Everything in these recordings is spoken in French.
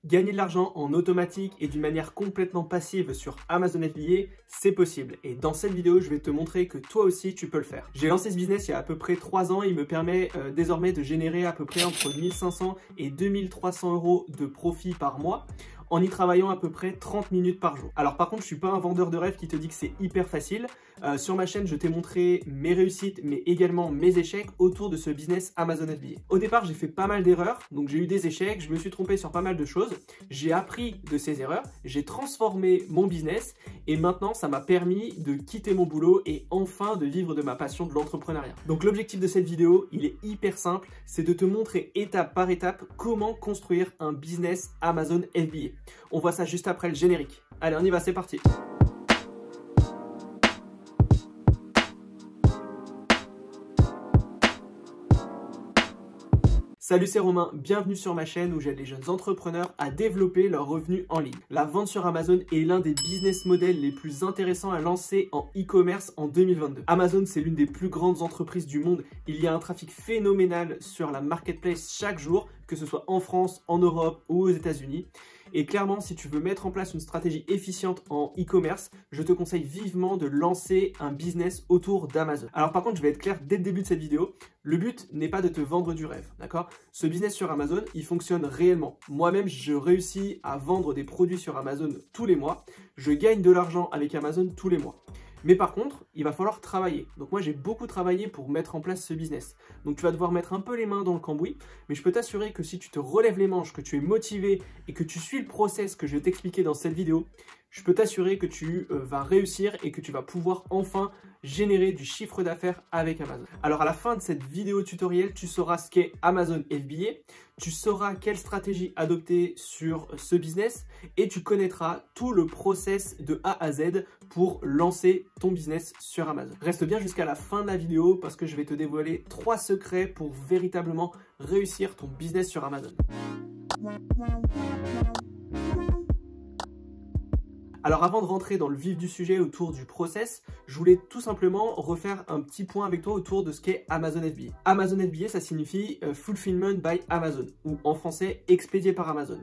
Gagner de l'argent en automatique et d'une manière complètement passive sur Amazon FBA, c'est possible. Et dans cette vidéo, je vais te montrer que toi aussi, tu peux le faire. J'ai lancé ce business il y a à peu près 3 ans. Il me permet désormais de générer à peu près entre 1500 et 2300 euros de profit par mois, en y travaillant à peu près 30 minutes par jour. Alors par contre, je suis pas un vendeur de rêve qui te dit que c'est hyper facile. Sur ma chaîne, je t'ai montré mes réussites, mais également mes échecs autour de ce business Amazon FBA. Au départ, j'ai fait pas mal d'erreurs, donc j'ai eu des échecs, je me suis trompé sur pas mal de choses. J'ai appris de ces erreurs, j'ai transformé mon business et maintenant, ça m'a permis de quitter mon boulot et enfin de vivre de ma passion de l'entrepreneuriat. Donc l'objectif de cette vidéo, il est hyper simple, c'est de te montrer étape par étape comment construire un business Amazon FBA. On voit ça juste après le générique. Allez, on y va, c'est parti. Salut, c'est Romain, bienvenue sur ma chaîne où j'aide les jeunes entrepreneurs à développer leurs revenus en ligne. La vente sur Amazon est l'un des business models les plus intéressants à lancer en e-commerce en 2022. Amazon, c'est l'une des plus grandes entreprises du monde. Il y a un trafic phénoménal sur la marketplace chaque jour, que ce soit en France, en Europe ou aux États-Unis. Et clairement, si tu veux mettre en place une stratégie efficiente en e-commerce, je te conseille vivement de lancer un business autour d'Amazon. Alors par contre, je vais être clair dès le début de cette vidéo, le but n'est pas de te vendre du rêve, d'accord? Ce business sur Amazon, il fonctionne réellement. Moi-même, je réussis à vendre des produits sur Amazon tous les mois. Je gagne de l'argent avec Amazon tous les mois. Mais par contre, il va falloir travailler. Donc moi, j'ai beaucoup travaillé pour mettre en place ce business. Donc tu vas devoir mettre un peu les mains dans le cambouis, mais je peux t'assurer que si tu te relèves les manches, que tu es motivé et que tu suis le process que je vais t'expliquer dans cette vidéo, je peux t'assurer que tu vas réussir et que tu vas pouvoir enfin générer du chiffre d'affaires avec Amazon. Alors à la fin de cette vidéo tutoriel, tu sauras ce qu'est Amazon FBA, tu sauras quelle stratégie adopter sur ce business et tu connaîtras tout le process de A à Z pour lancer ton business sur Amazon. Reste bien jusqu'à la fin de la vidéo parce que je vais te dévoiler 3 secrets pour véritablement réussir ton business sur Amazon. Alors avant de rentrer dans le vif du sujet autour du process, je voulais tout simplement refaire un petit point avec toi autour de ce qu'est Amazon FBA. Amazon FBA, ça signifie Fulfillment by Amazon, ou en français, expédié par Amazon.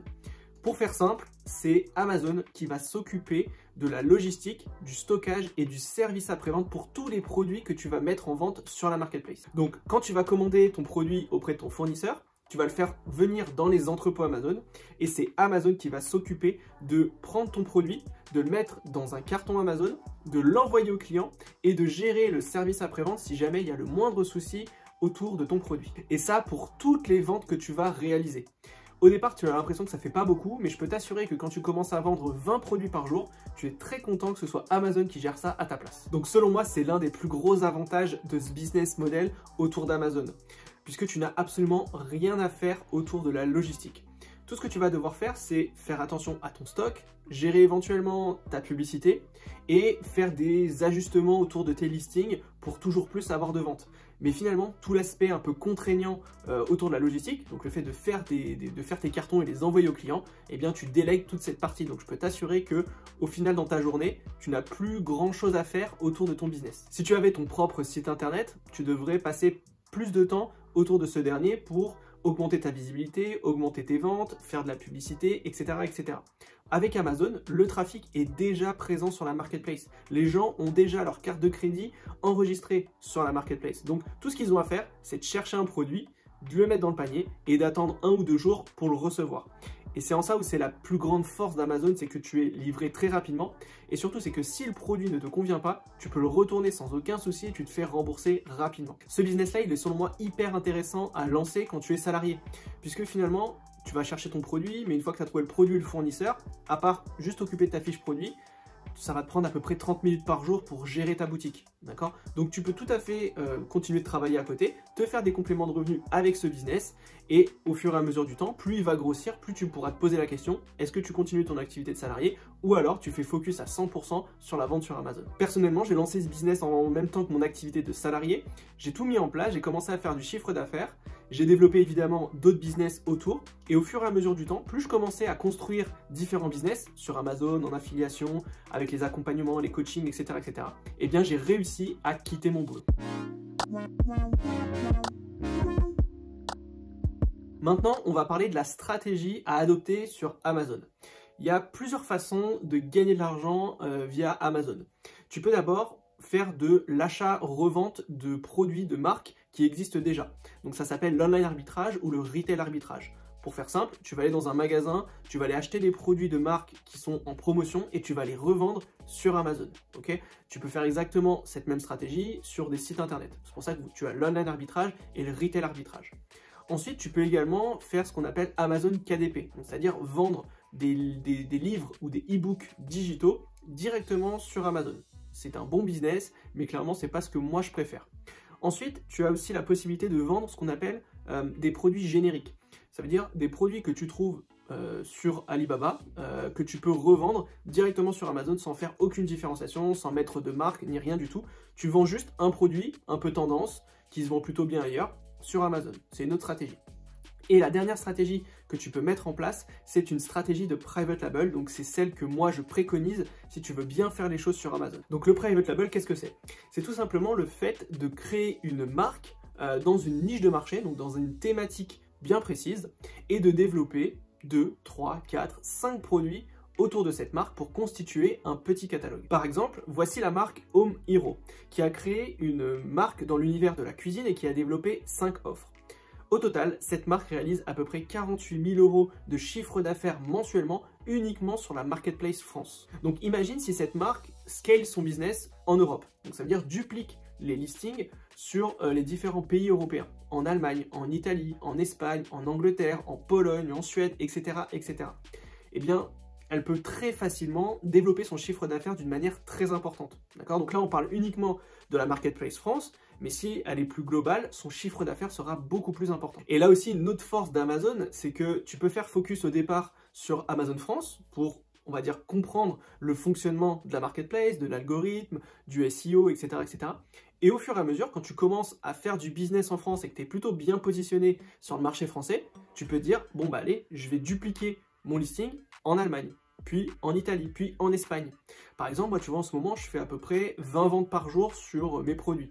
Pour faire simple, c'est Amazon qui va s'occuper de la logistique, du stockage et du service après-vente pour tous les produits que tu vas mettre en vente sur la marketplace. Donc quand tu vas commander ton produit auprès de ton fournisseur, tu vas le faire venir dans les entrepôts Amazon et c'est Amazon qui va s'occuper de prendre ton produit, de le mettre dans un carton Amazon, de l'envoyer au client et de gérer le service après-vente si jamais il y a le moindre souci autour de ton produit. Et ça pour toutes les ventes que tu vas réaliser. Au départ, tu as l'impression que ça fait pas beaucoup, mais je peux t'assurer que quand tu commences à vendre 20 produits par jour, tu es très content que ce soit Amazon qui gère ça à ta place. Donc selon moi, c'est l'un des plus gros avantages de ce business model autour d'Amazon, puisque tu n'as absolument rien à faire autour de la logistique. Tout ce que tu vas devoir faire, c'est faire attention à ton stock, gérer éventuellement ta publicité et faire des ajustements autour de tes listings pour toujours plus avoir de ventes. Mais finalement, tout l'aspect un peu contraignant autour de la logistique, donc le fait de faire tes cartons et les envoyer aux clients, eh bien tu délègues toute cette partie. Donc je peux t'assurer que au final dans ta journée, tu n'as plus grand chose à faire autour de ton business. Si tu avais ton propre site internet, tu devrais passer plus de temps autour de ce dernier pour augmenter ta visibilité, augmenter tes ventes, faire de la publicité, etc., etc. Avec Amazon, le trafic est déjà présent sur la marketplace. Les gens ont déjà leur carte de crédit enregistrée sur la marketplace. Donc, tout ce qu'ils ont à faire, c'est de chercher un produit, de le mettre dans le panier et d'attendre 1 ou 2 jours pour le recevoir. Et c'est en ça où c'est la plus grande force d'Amazon, c'est que tu es livré très rapidement. Et surtout, c'est que si le produit ne te convient pas, tu peux le retourner sans aucun souci et tu te fais rembourser rapidement. Ce business-là, il est selon moi hyper intéressant à lancer quand tu es salarié. Puisque finalement, tu vas chercher ton produit, mais une fois que tu as trouvé le produit et le fournisseur, à part juste t'occuper de ta fiche produit, ça va te prendre à peu près 30 minutes par jour pour gérer ta boutique, d'accord? Donc tu peux tout à fait continuer de travailler à côté, te faire des compléments de revenus avec ce business et au fur et à mesure du temps, plus il va grossir, plus tu pourras te poser la question, est-ce que tu continues ton activité de salarié ou alors tu fais focus à 100% sur la vente sur Amazon? Personnellement, j'ai lancé ce business en même temps que mon activité de salarié, j'ai tout mis en place, j'ai commencé à faire du chiffre d'affaires, j'ai développé évidemment d'autres business autour et au fur et à mesure du temps, plus je commençais à construire différents business sur Amazon, en affiliation, avec les accompagnements, les coachings, etc., etc., eh bien j'ai réussi à quitter mon boulot. Maintenant, on va parler de la stratégie à adopter sur Amazon. Il y a plusieurs façons de gagner de l'argent via Amazon. Tu peux d'abord faire de l'achat-revente de produits de marques qui existent déjà. Donc ça s'appelle l'online arbitrage ou le retail arbitrage. Pour faire simple, tu vas aller dans un magasin, tu vas aller acheter des produits de marques qui sont en promotion et tu vas les revendre sur Amazon. Okay, tu peux faire exactement cette même stratégie sur des sites internet. C'est pour ça que tu as l'online arbitrage et le retail arbitrage. Ensuite, tu peux également faire ce qu'on appelle Amazon KDP, c'est-à-dire vendre des livres ou des e-books digitaux directement sur Amazon. C'est un bon business, mais clairement, ce n'est pas ce que moi je préfère. Ensuite, tu as aussi la possibilité de vendre ce qu'on appelle des produits génériques. Ça veut dire des produits que tu trouves sur Alibaba, que tu peux revendre directement sur Amazon sans faire aucune différenciation, sans mettre de marque, ni rien du tout. Tu vends juste un produit un peu tendance, qui se vend plutôt bien ailleurs, sur Amazon. C'est une autre stratégie. Et la dernière stratégie que tu peux mettre en place, c'est une stratégie de private label. Donc c'est celle que moi je préconise si tu veux bien faire les choses sur Amazon. Donc le private label, qu'est-ce que c'est? C'est tout simplement le fait de créer une marque dans une niche de marché, donc dans une thématique bien précise, et de développer 2, 3, 4, 5 produits autour de cette marque pour constituer un petit catalogue. Par exemple, voici la marque Home Hero, qui a créé une marque dans l'univers de la cuisine et qui a développé 5 offres. Au total, cette marque réalise à peu près 48 000 € de chiffre d'affaires mensuellement uniquement sur la Marketplace France. Donc imagine si cette marque scale son business en Europe. Donc ça veut dire duplique les listings sur les différents pays européens. En Allemagne, en Italie, en Espagne, en Angleterre, en Pologne, en Suède, etc. etc. Eh bien, elle peut très facilement développer son chiffre d'affaires d'une manière très importante. D'accord? Donc là, on parle uniquement de la Marketplace France, mais si elle est plus globale, son chiffre d'affaires sera beaucoup plus important. Et là aussi, une autre force d'Amazon, c'est que tu peux faire focus au départ sur Amazon France pour, on va dire, comprendre le fonctionnement de la Marketplace, de l'algorithme, du SEO, etc., etc. Et au fur et à mesure, quand tu commences à faire du business en France et que tu es plutôt bien positionné sur le marché français, tu peux te dire, bon bah allez, je vais dupliquer mon listing en Allemagne, puis en Italie, puis en Espagne. Par exemple, moi, tu vois, en ce moment, je fais à peu près 20 ventes par jour sur mes produits.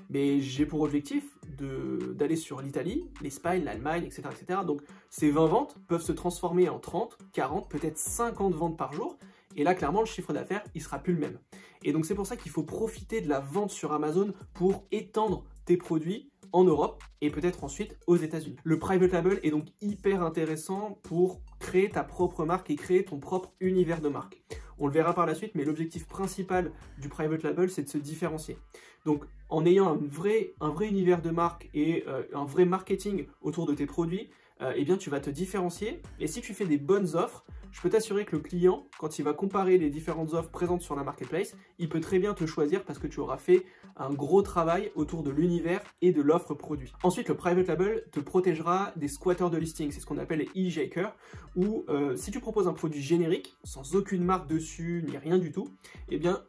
Mais j'ai pour objectif d'aller sur l'Italie, l'Espagne, l'Allemagne, etc., etc. Donc, ces 20 ventes peuvent se transformer en 30, 40, peut-être 50 ventes par jour. Et là, clairement, le chiffre d'affaires, il sera plus le même. Et donc, c'est pour ça qu'il faut profiter de la vente sur Amazon pour étendre tes produits en Europe et peut-être ensuite aux États-Unis. Le private label est donc hyper intéressant pour créer ta propre marque et créer ton propre univers de marque. On le verra par la suite, mais l'objectif principal du private label, c'est de se différencier. Donc, en ayant un vrai univers de marque et un vrai marketing autour de tes produits, eh bien, tu vas te différencier. Et si tu fais des bonnes offres, je peux t'assurer que le client, quand il va comparer les différentes offres présentes sur la Marketplace, il peut très bien te choisir parce que tu auras fait un gros travail autour de l'univers et de l'offre produit. Ensuite, le private label te protégera des squatters de listing, c'est ce qu'on appelle les e-jakers, où si tu proposes un produit générique, sans aucune marque dessus, ni rien du tout, eh bien,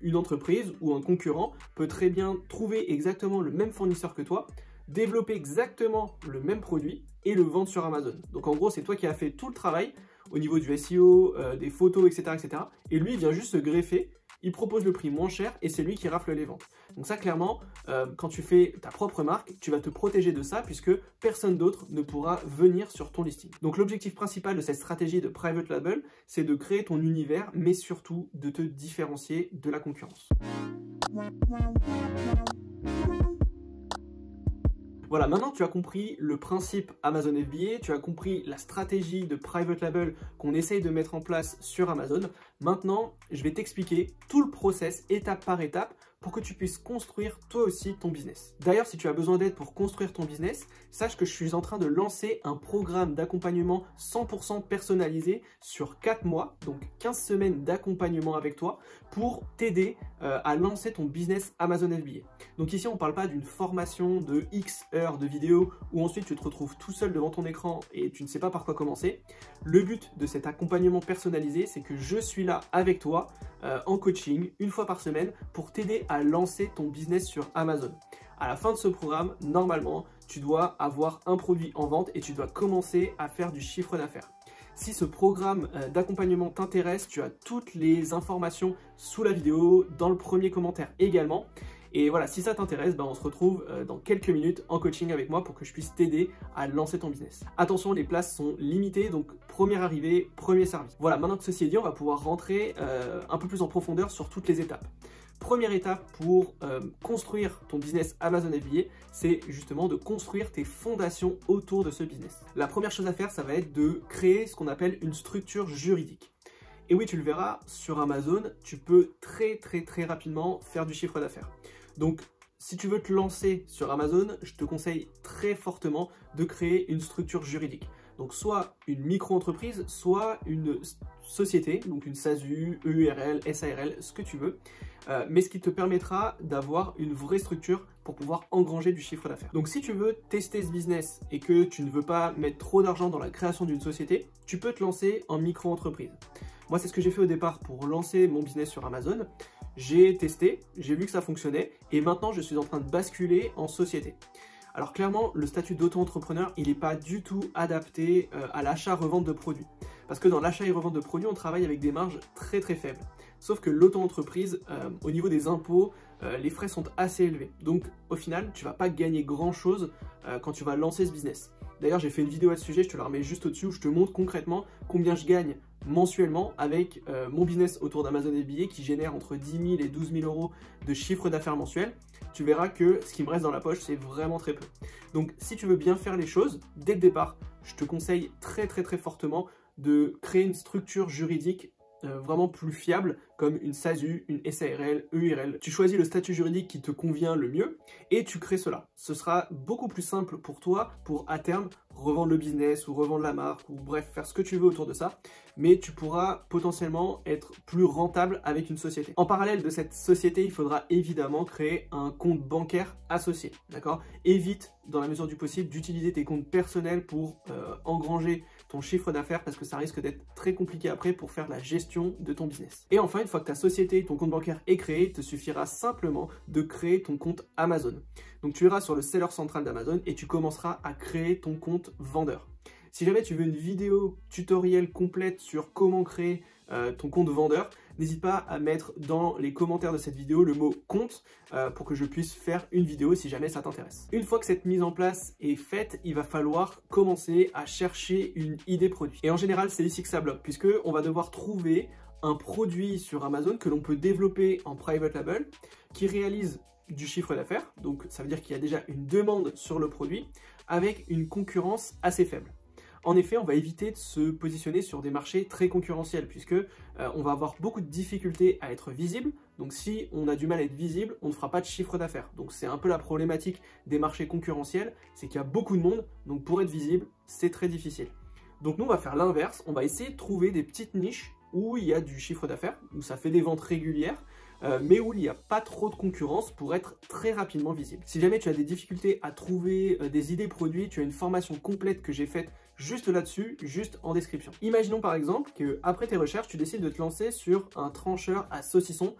une entreprise ou un concurrent peut très bien trouver exactement le même fournisseur que toi, développer exactement le même produit et le vendre sur Amazon. Donc en gros, c'est toi qui as fait tout le travail au niveau du SEO, des photos, etc., etc. Et lui, il vient juste se greffer, il propose le prix moins cher et c'est lui qui rafle les ventes. Donc ça, clairement, quand tu fais ta propre marque, tu vas te protéger de ça puisque personne d'autre ne pourra venir sur ton listing. Donc l'objectif principal de cette stratégie de private label, c'est de créer ton univers, mais surtout de te différencier de la concurrence. Voilà, maintenant tu as compris le principe Amazon FBA, tu as compris la stratégie de private label qu'on essaye de mettre en place sur Amazon. Maintenant, je vais t'expliquer tout le process étape par étape pour que tu puisses construire toi aussi ton business. D'ailleurs, si tu as besoin d'aide pour construire ton business, sache que je suis en train de lancer un programme d'accompagnement 100% personnalisé sur 4 mois, donc 15 semaines d'accompagnement avec toi pour t'aider à lancer ton business Amazon FBA. Donc ici, on ne parle pas d'une formation de X heures de vidéo où ensuite tu te retrouves tout seul devant ton écran et tu ne sais pas par quoi commencer. Le but de cet accompagnement personnalisé, c'est que je suis là avec toi en coaching une fois par semaine pour t'aider à lancer ton business sur Amazon. À la fin de ce programme, normalement, tu dois avoir un produit en vente et tu dois commencer à faire du chiffre d'affaires. Si ce programme d'accompagnement t'intéresse, tu as toutes les informations sous la vidéo, dans le premier commentaire également. Et voilà, si ça t'intéresse, on se retrouve dans quelques minutes en coaching avec moi pour que je puisse t'aider à lancer ton business. Attention, les places sont limitées, donc première arrivée, premier servi. Voilà, maintenant que ceci est dit, on va pouvoir rentrer un peu plus en profondeur sur toutes les étapes. Première étape pour construire ton business Amazon FBA, c'est justement de construire tes fondations autour de ce business. La première chose à faire, ça va être de créer ce qu'on appelle une structure juridique. Et oui, tu le verras, sur Amazon, tu peux très rapidement faire du chiffre d'affaires. Donc, si tu veux te lancer sur Amazon, je te conseille très fortement de créer une structure juridique. Donc, soit une micro-entreprise, soit une société, donc une SASU, EURL, SARL, ce que tu veux, mais ce qui te permettra d'avoir une vraie structure pour pouvoir engranger du chiffre d'affaires. Donc, si tu veux tester ce business et que tu ne veux pas mettre trop d'argent dans la création d'une société, tu peux te lancer en micro-entreprise. Moi, c'est ce que j'ai fait au départ pour lancer mon business sur Amazon. J'ai testé, j'ai vu que ça fonctionnait et maintenant, je suis en train de basculer en société. Alors clairement, le statut d'auto-entrepreneur, il n'est pas du tout adapté à l'achat-revente de produits. Parce que dans l'achat et revente de produits, on travaille avec des marges très faibles. Sauf que l'auto-entreprise, au niveau des impôts, les frais sont assez élevés. Donc au final, tu ne vas pas gagner grand-chose quand tu vas lancer ce business. D'ailleurs, j'ai fait une vidéo à ce sujet, je te la remets juste au-dessus, où je te montre concrètement combien je gagne mensuellement avec mon business autour d'Amazon FBA qui génère entre 10 000 et 12 000 euros de chiffre d'affaires mensuel. Tu verras que ce qui me reste dans la poche, c'est vraiment très peu. Donc, si tu veux bien faire les choses, dès le départ, je te conseille très fortement de créer une structure juridique vraiment plus fiable, comme une SASU, une SARL, EURL. Tu choisis le statut juridique qui te convient le mieux et tu crées cela. Ce sera beaucoup plus simple pour toi pour à terme revendre le business ou revendre la marque ou bref, faire ce que tu veux autour de ça, mais tu pourras potentiellement être plus rentable avec une société. En parallèle de cette société, il faudra évidemment créer un compte bancaire associé, d'accord? Évite, dans la mesure du possible, d'utiliser tes comptes personnels pour engranger ton chiffre d'affaires parce que ça risque d'être très compliqué après pour faire la gestion de ton business. Et enfin, une fois que ta société, ton compte bancaire est créé, il te suffira simplement de créer ton compte Amazon. Donc tu iras sur le seller central d'Amazon et tu commenceras à créer ton compte vendeur. Si jamais tu veux une vidéo tutoriel complète sur comment créer ton compte vendeur, n'hésite pas à mettre dans les commentaires de cette vidéo le mot compte pour que je puisse faire une vidéo si jamais ça t'intéresse. Une fois que cette mise en place est faite, il va falloir commencer à chercher une idée produit. Et en général, c'est ici que ça bloque, puisque on va devoir trouver un produit sur Amazon que l'on peut développer en private label, qui réalise du chiffre d'affaires, donc ça veut dire qu'il y a déjà une demande sur le produit, avec une concurrence assez faible. En effet, on va éviter de se positionner sur des marchés très concurrentiels puisque on va avoir beaucoup de difficultés à être visible. Donc si on a du mal à être visible, on ne fera pas de chiffre d'affaires. Donc c'est un peu la problématique des marchés concurrentiels, c'est qu'il y a beaucoup de monde, donc pour être visible, c'est très difficile. Donc nous, on va faire l'inverse, on va essayer de trouver des petites niches où il y a du chiffre d'affaires, où ça fait des ventes régulières, mais où il n'y a pas trop de concurrence pour être très rapidement visible. Si jamais tu as des difficultés à trouver des idées produits, tu as une formation complète que j'ai faite juste là-dessus, juste en description. Imaginons par exemple qu'après tes recherches, tu décides de te lancer sur un trancheur à saucisson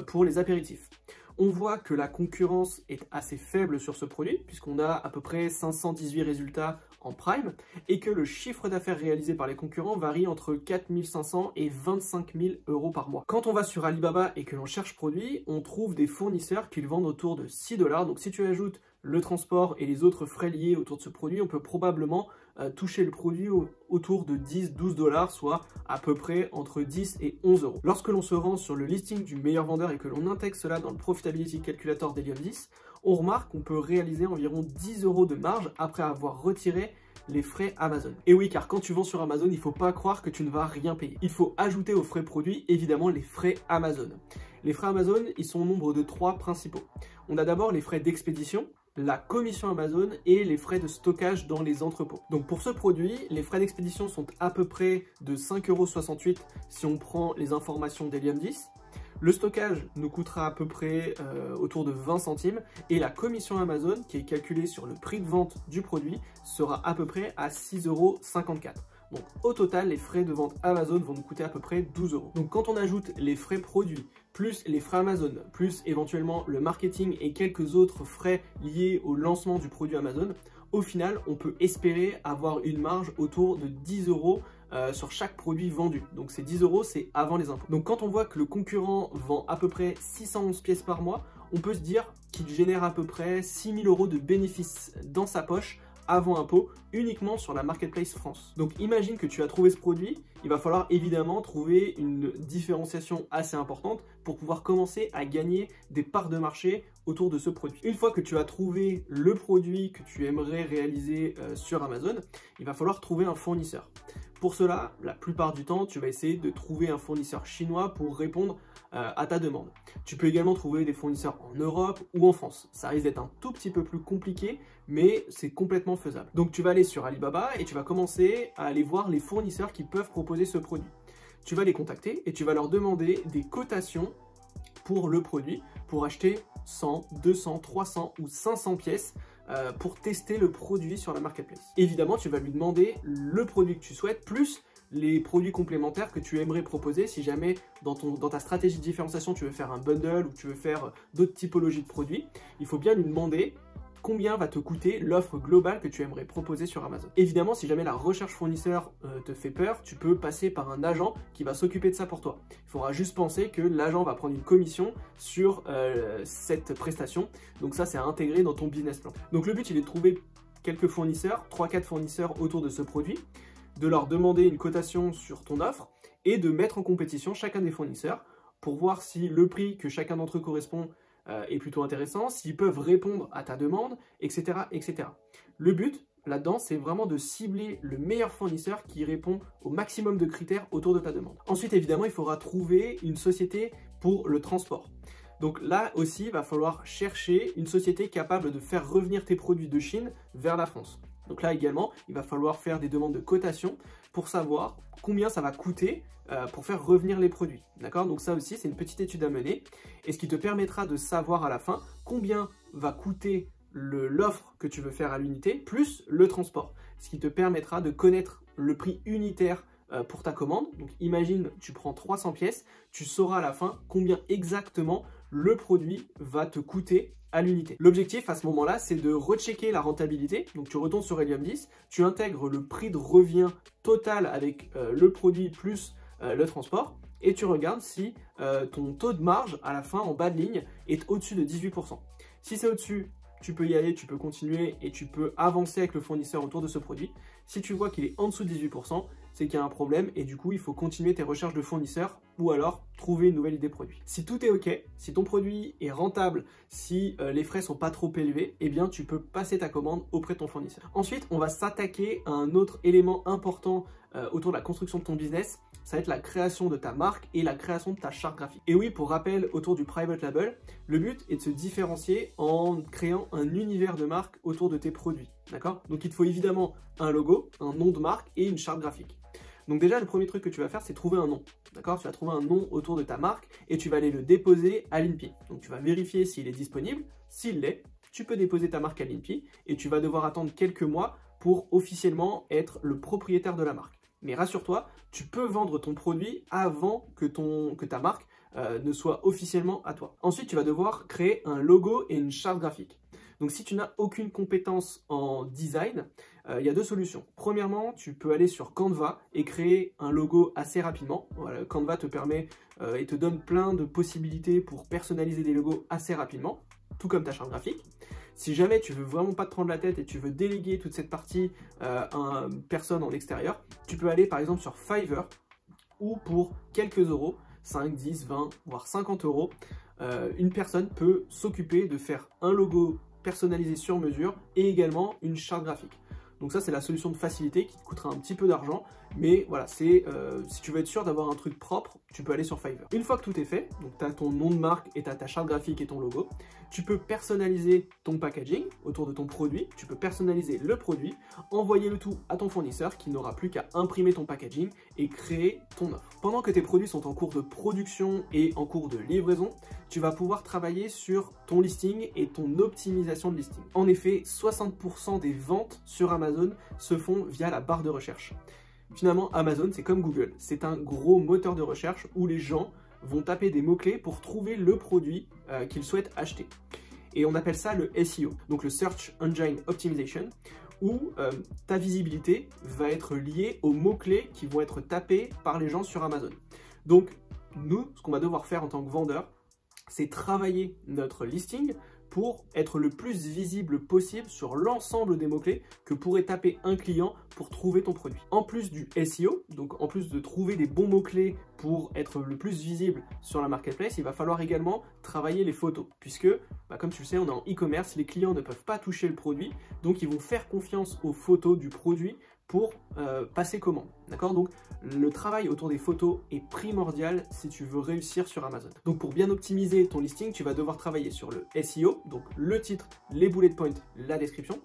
pour les apéritifs. On voit que la concurrence est assez faible sur ce produit, puisqu'on a à peu près 518 résultats en Prime, et que le chiffre d'affaires réalisé par les concurrents varie entre 4 500 et 25 000 euros par mois. Quand on va sur Alibaba et que l'on cherche produit, on trouve des fournisseurs qui le vendent autour de 6 $. Donc si tu ajoutes le transport et les autres frais liés autour de ce produit, on peut probablement toucher le produit autour de 10-12 $, soit à peu près entre 10 et 11 euros. Lorsque l'on se rend sur le listing du meilleur vendeur et que l'on intègre cela dans le Profitability Calculator d'Helium 10, on remarque qu'on peut réaliser environ 10 euros de marge après avoir retiré les frais Amazon. Et oui, car quand tu vends sur Amazon, il ne faut pas croire que tu ne vas rien payer. Il faut ajouter aux frais produits, évidemment, les frais Amazon. Les frais Amazon, ils sont au nombre de 3 principaux. On a d'abord les frais d'expédition, la commission Amazon et les frais de stockage dans les entrepôts. Donc pour ce produit, les frais d'expédition sont à peu près de 5,68 € si on prend les informations d'Helium 10. Le stockage nous coûtera à peu près autour de 20 centimes et la commission Amazon, qui est calculée sur le prix de vente du produit, sera à peu près à 6,54 €. Donc au total, les frais de vente Amazon vont nous coûter à peu près 12 €. Donc quand on ajoute les frais produits, plus les frais Amazon, plus éventuellement le marketing et quelques autres frais liés au lancement du produit Amazon, au final, on peut espérer avoir une marge autour de 10 € sur chaque produit vendu. Donc ces 10 €, c'est avant les impôts. Donc quand on voit que le concurrent vend à peu près 611 pièces par mois, on peut se dire qu'il génère à peu près 6 000 € de bénéfices dans sa poche avant impôt, uniquement sur la Marketplace France. Donc imagine que tu as trouvé ce produit, il va falloir évidemment trouver une différenciation assez importante pour pouvoir commencer à gagner des parts de marché autour de ce produit. Une fois que tu as trouvé le produit que tu aimerais réaliser sur Amazon, il va falloir trouver un fournisseur. Pour cela, la plupart du temps, tu vas essayer de trouver un fournisseur chinois pour répondre à ta demande. Tu peux également trouver des fournisseurs en Europe ou en France. Ça risque d'être un tout petit peu plus compliqué, mais c'est complètement faisable. Donc tu vas aller sur Alibaba et tu vas commencer à aller voir les fournisseurs qui peuvent proposer ce produit. Tu vas les contacter et tu vas leur demander des cotations pour le produit, pour acheter 100, 200, 300 ou 500 pièces pour tester le produit sur la Marketplace. Évidemment, tu vas lui demander le produit que tu souhaites, plus les produits complémentaires que tu aimerais proposer si jamais dans ta stratégie de différenciation tu veux faire un bundle ou tu veux faire d'autres typologies de produits. Il faut bien lui demander combien va te coûter l'offre globale que tu aimerais proposer sur Amazon. Évidemment, si jamais la recherche fournisseur te fait peur, tu peux passer par un agent qui va s'occuper de ça pour toi. Il faudra juste penser que l'agent va prendre une commission sur cette prestation. Donc ça, c'est à intégrer dans ton business plan. Donc le but, il est de trouver quelques fournisseurs, 3-4 fournisseurs autour de ce produit, de leur demander une cotation sur ton offre et de mettre en compétition chacun des fournisseurs pour voir si le prix que chacun d'entre eux correspond est plutôt intéressant, s'ils peuvent répondre à ta demande, etc. etc. Le but là-dedans, c'est vraiment de cibler le meilleur fournisseur qui répond au maximum de critères autour de ta demande. Ensuite, évidemment, il faudra trouver une société pour le transport. Donc là aussi, il va falloir chercher une société capable de faire revenir tes produits de Chine vers la France. Donc là également, il va falloir faire des demandes de cotation pour savoir combien ça va coûter pour faire revenir les produits. D'accord? Donc ça aussi, c'est une petite étude à mener et ce qui te permettra de savoir à la fin combien va coûter l'offre que tu veux faire à l'unité plus le transport. Ce qui te permettra de connaître le prix unitaire pour ta commande. Donc imagine, tu prends 300 pièces, tu sauras à la fin combien exactement le produit va te coûter à l'unité. L'objectif à ce moment-là, c'est de rechecker la rentabilité. Donc tu retournes sur Helium 10, tu intègres le prix de revient total avec le produit plus le transport et tu regardes si ton taux de marge à la fin en bas de ligne est au-dessus de 18%. Si c'est au-dessus, tu peux y aller, tu peux continuer et tu peux avancer avec le fournisseur autour de ce produit. Si tu vois qu'il est en dessous de 18%, c'est qu'il y a un problème et du coup, il faut continuer tes recherches de fournisseurs ou alors trouver une nouvelle idée produit. Si tout est OK, si ton produit est rentable, si les frais sont pas trop élevés, eh bien, tu peux passer ta commande auprès de ton fournisseur. Ensuite, on va s'attaquer à un autre élément important autour de la construction de ton business. Ça va être la création de ta marque et la création de ta charte graphique. Et oui, pour rappel, autour du private label, le but est de se différencier en créant un univers de marque autour de tes produits. D'accord? Donc il te faut évidemment un logo, un nom de marque et une charte graphique. Donc déjà, le premier truc que tu vas faire, c'est trouver un nom. D'accord? Tu vas trouver un nom autour de ta marque et tu vas aller le déposer à l'INPI. Donc tu vas vérifier s'il est disponible. S'il l'est, tu peux déposer ta marque à l'INPI et tu vas devoir attendre quelques mois pour officiellement être le propriétaire de la marque. Mais rassure-toi, tu peux vendre ton produit avant que ta marque ne soit officiellement à toi. Ensuite, tu vas devoir créer un logo et une charte graphique. Donc si tu n'as aucune compétence en design, il y a deux solutions. Premièrement, tu peux aller sur Canva et créer un logo assez rapidement. Voilà, Canva te permet et te donne plein de possibilités pour personnaliser des logos assez rapidement, tout comme ta charte graphique. Si jamais tu veux vraiment pas te prendre la tête et tu veux déléguer toute cette partie à une personne en extérieur, tu peux aller par exemple sur Fiverr où pour quelques euros, 5, 10, 20, voire 50 euros, une personne peut s'occuper de faire un logo personnalisé sur mesure et également une charte graphique. Donc ça, c'est la solution de facilité qui te coûtera un petit peu d'argent, mais voilà, c'est si tu veux être sûr d'avoir un truc propre, tu peux aller sur Fiverr. Une fois que tout est fait, donc tu as ton nom de marque et tu as ta charte graphique et ton logo, tu peux personnaliser ton packaging autour de ton produit, tu peux personnaliser le produit, envoyer le tout à ton fournisseur qui n'aura plus qu'à imprimer ton packaging et créer ton offre. Pendant que tes produits sont en cours de production et en cours de livraison, tu vas pouvoir travailler sur ton listing et ton optimisation de listing. En effet, 60% des ventes sur Amazon se font via la barre de recherche. Finalement, Amazon, c'est comme Google. C'est un gros moteur de recherche où les gens vont taper des mots-clés pour trouver le produit qu'ils souhaitent acheter. Et on appelle ça le SEO, donc le Search Engine Optimization, où ta visibilité va être liée aux mots-clés qui vont être tapés par les gens sur Amazon. Donc, nous, ce qu'on va devoir faire en tant que vendeur, c'est travailler notre listing pour être le plus visible possible sur l'ensemble des mots-clés que pourrait taper un client pour trouver ton produit. En plus du SEO, donc en plus de trouver des bons mots-clés pour être le plus visible sur la marketplace, il va falloir également travailler les photos, puisque, comme tu le sais, on est en e-commerce, les clients ne peuvent pas toucher le produit, donc ils vont faire confiance aux photos du produit pour passer commande, d'accord? Donc le travail autour des photos est primordial si tu veux réussir sur Amazon. Donc pour bien optimiser ton listing, tu vas devoir travailler sur le SEO, donc le titre, les bullet points, la description.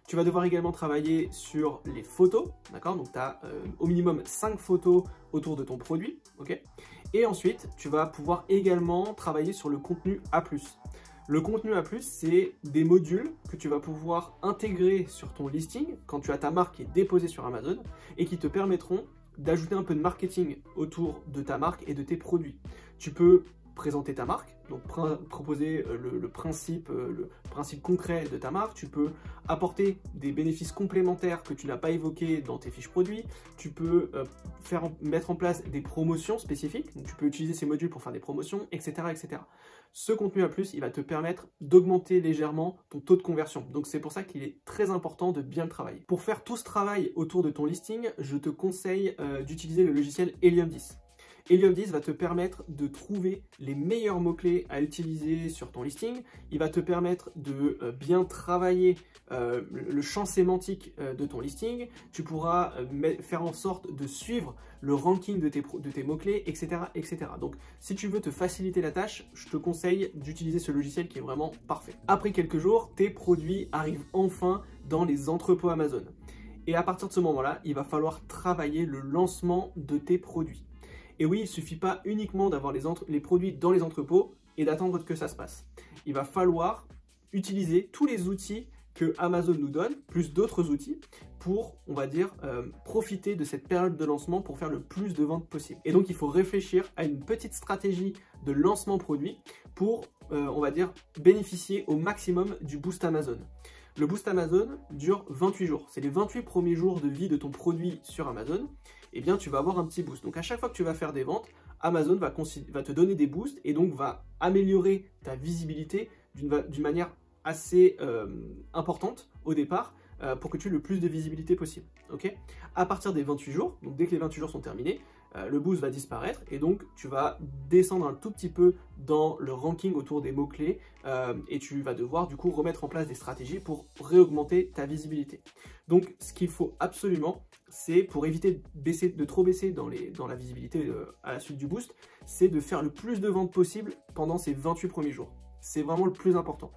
Tu vas devoir également travailler sur les photos, d'accord? Donc tu as au minimum 5 photos autour de ton produit, ok? Et ensuite, tu vas pouvoir également travailler sur le contenu A+. Le contenu A+, c'est des modules que tu vas pouvoir intégrer sur ton listing quand tu as ta marque qui est déposée sur Amazon et qui te permettront d'ajouter un peu de marketing autour de ta marque et de tes produits. Tu peux présenter ta marque, donc proposer le principe concret de ta marque. Tu peux apporter des bénéfices complémentaires que tu n'as pas évoqués dans tes fiches produits. Tu peux mettre en place des promotions spécifiques. Donc, tu peux utiliser ces modules pour faire des promotions, etc., etc. Ce contenu A+, il va te permettre d'augmenter légèrement ton taux de conversion. Donc c'est pour ça qu'il est très important de bien le travailler. Pour faire tout ce travail autour de ton listing, je te conseille d'utiliser le logiciel Helium 10. Helium 10 va te permettre de trouver les meilleurs mots-clés à utiliser sur ton listing. Il va te permettre de bien travailler le champ sémantique de ton listing. Tu pourras faire en sorte de suivre le ranking de tes mots-clés, etc., etc. Donc, si tu veux te faciliter la tâche, je te conseille d'utiliser ce logiciel qui est vraiment parfait. Après quelques jours, tes produits arrivent enfin dans les entrepôts Amazon. Et à partir de ce moment-là, il va falloir travailler le lancement de tes produits. Et oui, il ne suffit pas uniquement d'avoir les produits dans les entrepôts et d'attendre que ça se passe. Il va falloir utiliser tous les outils que Amazon nous donne, plus d'autres outils, pour, on va dire, profiter de cette période de lancement pour faire le plus de ventes possible. Et donc, il faut réfléchir à une petite stratégie de lancement produit pour, on va dire, bénéficier au maximum du boost Amazon. Le boost Amazon dure 28 jours. C'est les 28 premiers jours de vie de ton produit sur Amazon. Eh bien, tu vas avoir un petit boost. Donc, à chaque fois que tu vas faire des ventes, Amazon va te donner des boosts et donc va améliorer ta visibilité d'une manière assez importante au départ pour que tu aies le plus de visibilité possible. Okay, à partir des 28 jours, donc dès que les 28 jours sont terminés, le boost va disparaître et donc tu vas descendre un tout petit peu dans le ranking autour des mots-clés et tu vas devoir du coup remettre en place des stratégies pour réaugmenter ta visibilité. Donc ce qu'il faut absolument, c'est pour éviter de trop baisser dans la visibilité à la suite du boost, c'est de faire le plus de ventes possible pendant ces 28 premiers jours. C'est vraiment le plus important.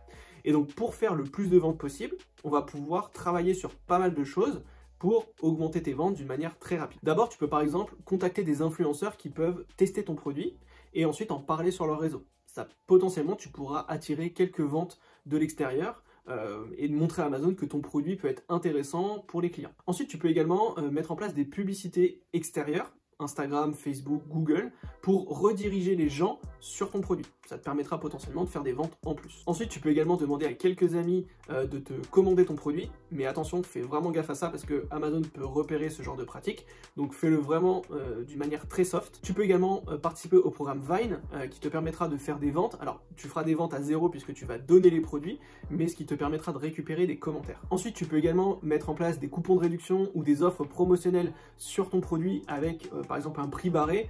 Et donc pour faire le plus de ventes possible, on va pouvoir travailler sur pas mal de choses pour augmenter tes ventes d'une manière très rapide. D'abord, tu peux par exemple contacter des influenceurs qui peuvent tester ton produit et ensuite en parler sur leur réseau. Ça, potentiellement, tu pourras attirer quelques ventes de l'extérieur et montrer à Amazon que ton produit peut être intéressant pour les clients. Ensuite, tu peux également mettre en place des publicités extérieures, Instagram, Facebook, Google, pour rediriger les gens sur ton produit. Ça te permettra potentiellement de faire des ventes en plus. Ensuite, tu peux également demander à quelques amis de te commander ton produit, mais attention, fais vraiment gaffe à ça parce que Amazon peut repérer ce genre de pratique, donc fais-le vraiment d'une manière très soft. Tu peux également participer au programme Vine qui te permettra de faire des ventes. Alors, tu feras des ventes à zéro puisque tu vas donner les produits, mais ce qui te permettra de récupérer des commentaires. Ensuite, tu peux également mettre en place des coupons de réduction ou des offres promotionnelles sur ton produit avec par exemple un prix barré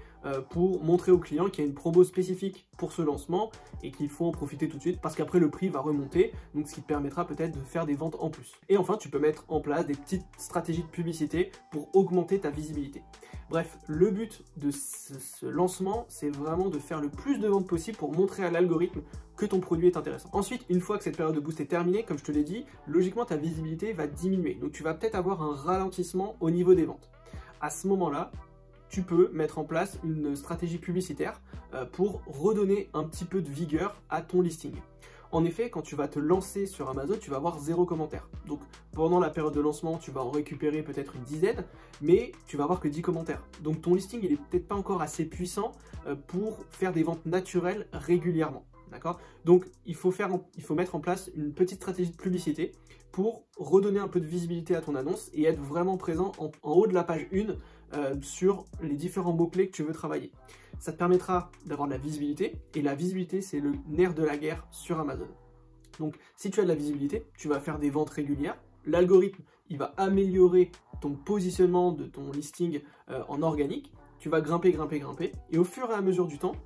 pour montrer aux clients qu'il y a une promo spécifique pour ce lancement et qu'il faut en profiter tout de suite parce qu'après le prix va remonter, donc ce qui te permettra peut-être de faire des ventes en plus. Et enfin, tu peux mettre en place des petites stratégies de publicité pour augmenter ta visibilité. Bref, le but de ce lancement, c'est vraiment de faire le plus de ventes possible pour montrer à l'algorithme que ton produit est intéressant. Ensuite, une fois que cette période de boost est terminée, comme je te l'ai dit, logiquement ta visibilité va diminuer. Donc tu vas peut-être avoir un ralentissement au niveau des ventes. À ce moment-là, tu peux mettre en place une stratégie publicitaire pour redonner un petit peu de vigueur à ton listing. En effet, quand tu vas te lancer sur Amazon, tu vas avoir 0 commentaire. Donc pendant la période de lancement, tu vas en récupérer peut-être une dizaine, mais tu vas avoir que 10 commentaires. Donc ton listing, il est peut-être pas encore assez puissant pour faire des ventes naturelles régulièrement. D'accord ? Donc il faut mettre en place une petite stratégie de publicité pour redonner un peu de visibilité à ton annonce et être vraiment présent en haut de la page 1 sur les différents mots-clés que tu veux travailler. Ça te permettra d'avoir de la visibilité, et la visibilité, c'est le nerf de la guerre sur Amazon. Donc, si tu as de la visibilité, tu vas faire des ventes régulières. L'algorithme, il va améliorer ton positionnement de ton listing en organique. Tu vas grimper, et au fur et à mesure du temps,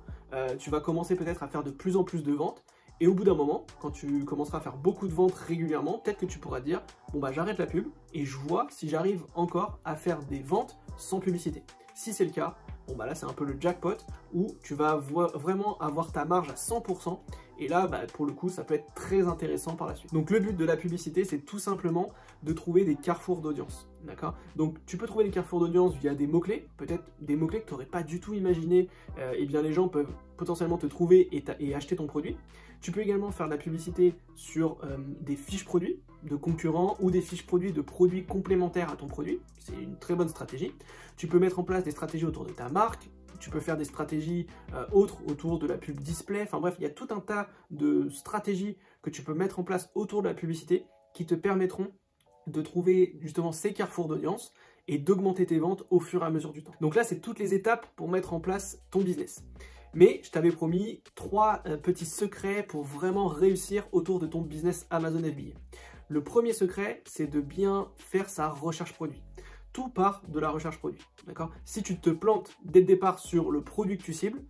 tu vas commencer peut-être à faire de plus en plus de ventes. Et au bout d'un moment, quand tu commenceras à faire beaucoup de ventes régulièrement, peut-être que tu pourras te dire, bon bah j'arrête la pub et je vois si j'arrive encore à faire des ventes sans publicité. Si c'est le cas, bon bah là c'est un peu le jackpot où tu vas vraiment avoir ta marge à 100%, et là bah, pour le coup ça peut être très intéressant par la suite. Donc le but de la publicité, c'est tout simplement de trouver des carrefours d'audience, d'accord? Donc tu peux trouver des carrefours d'audience via des mots-clés, peut-être des mots-clés que tu n'aurais pas du tout imaginé, et bien les gens peuvent potentiellement te trouver et acheter ton produit. Tu peux également faire de la publicité sur des fiches produits de concurrents ou des fiches produits de produits complémentaires à ton produit. C'est une très bonne stratégie. Tu peux mettre en place des stratégies autour de ta marque. Tu peux faire des stratégies autres autour de la pub display. Enfin bref, il y a tout un tas de stratégies que tu peux mettre en place autour de la publicité qui te permettront de trouver justement ces carrefours d'audience et d'augmenter tes ventes au fur et à mesure du temps. Donc là, c'est toutes les étapes pour mettre en place ton business. Mais je t'avais promis 3 petits secrets pour vraiment réussir autour de ton business Amazon FBA. Le premier secret, c'est de bien faire sa recherche produit. Tout part de la recherche produit, d'accord? Si tu te plantes dès le départ sur le produit que tu cibles,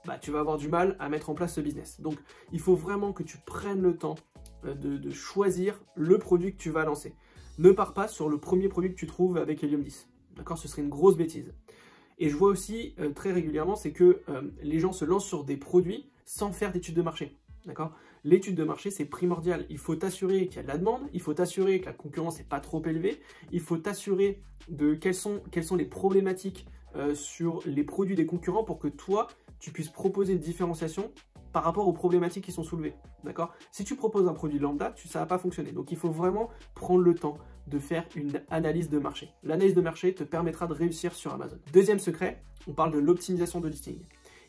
bah, tu vas avoir du mal à mettre en place ce business. Donc, il faut vraiment que tu prennes le temps de choisir le produit que tu vas lancer. Ne pars pas sur le premier produit que tu trouves avec Helium 10, d'accord? Ce serait une grosse bêtise. Et je vois aussi très régulièrement, c'est que les gens se lancent sur des produits sans faire d'études de marché. D'accord? L'étude de marché, c'est primordial. Il faut t'assurer qu'il y a de la demande, il faut t'assurer que la concurrence n'est pas trop élevée, il faut t'assurer de quelles sont les problématiques sur les produits des concurrents pour que toi, tu puisses proposer une différenciation par rapport aux problématiques qui sont soulevées. D'accord? Si tu proposes un produit lambda, ça ne va pas fonctionner. Donc, il faut vraiment prendre le temps de faire une analyse de marché. L'analyse de marché te permettra de réussir sur Amazon. Deuxième secret, on parle de l'optimisation de listing.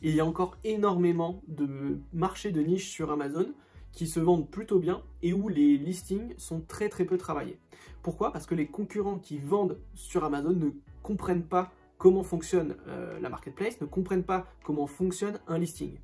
Il y a encore énormément de marchés de niche sur Amazon qui se vendent plutôt bien et où les listings sont très peu travaillés. Pourquoi? Parce que les concurrents qui vendent sur Amazon ne comprennent pas comment fonctionne la marketplace, ne comprennent pas comment fonctionne un listing.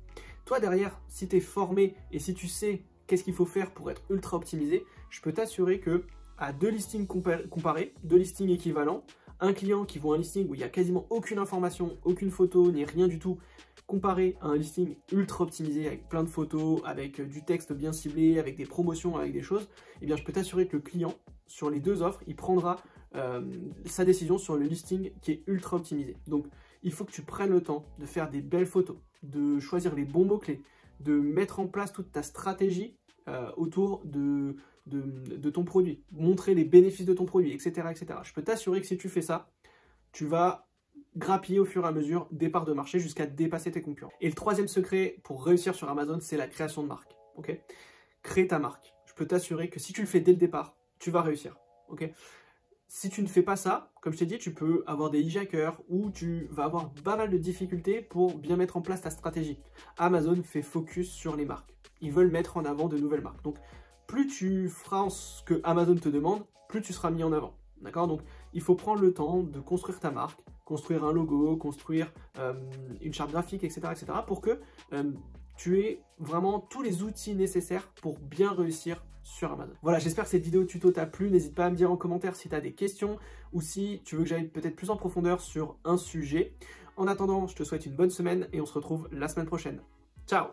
Toi derrière, si tu es formé et si tu sais qu'est-ce qu'il faut faire pour être ultra optimisé, je peux t'assurer que à 2 listings comparés, 2 listings équivalents, un client qui voit un listing où il n'y a quasiment aucune information, aucune photo, ni rien du tout, comparé à un listing ultra optimisé avec plein de photos, avec du texte bien ciblé, avec des promotions, avec des choses, eh bien je peux t'assurer que le client, sur les 2 offres, il prendra sa décision sur le listing qui est ultra optimisé. Donc il faut que tu prennes le temps de faire des belles photos, de choisir les bons mots-clés, de mettre en place toute ta stratégie autour de ton produit, montrer les bénéfices de ton produit, etc. etc. Je peux t'assurer que si tu fais ça, tu vas grappiller au fur et à mesure des parts de marché jusqu'à dépasser tes concurrents. Et le troisième secret pour réussir sur Amazon, c'est la création de marque. Okay? Crée ta marque. Je peux t'assurer que si tu le fais dès le départ, tu vas réussir. Okay? Si tu ne fais pas ça, comme je t'ai dit, tu peux avoir des hijackers ou tu vas avoir pas mal de difficultés pour bien mettre en place ta stratégie. Amazon fait focus sur les marques. Ils veulent mettre en avant de nouvelles marques. Donc, plus tu feras ce que Amazon te demande, plus tu seras mis en avant. D'accord? Donc, il faut prendre le temps de construire ta marque, construire un logo, construire une charte graphique, etc. etc. pour que tu aies vraiment tous les outils nécessaires pour bien réussir sur Amazon. Voilà, j'espère que cette vidéo tuto t'a plu. N'hésite pas à me dire en commentaire si tu as des questions ou si tu veux que j'aille peut-être plus en profondeur sur un sujet. En attendant, je te souhaite une bonne semaine et on se retrouve la semaine prochaine. Ciao!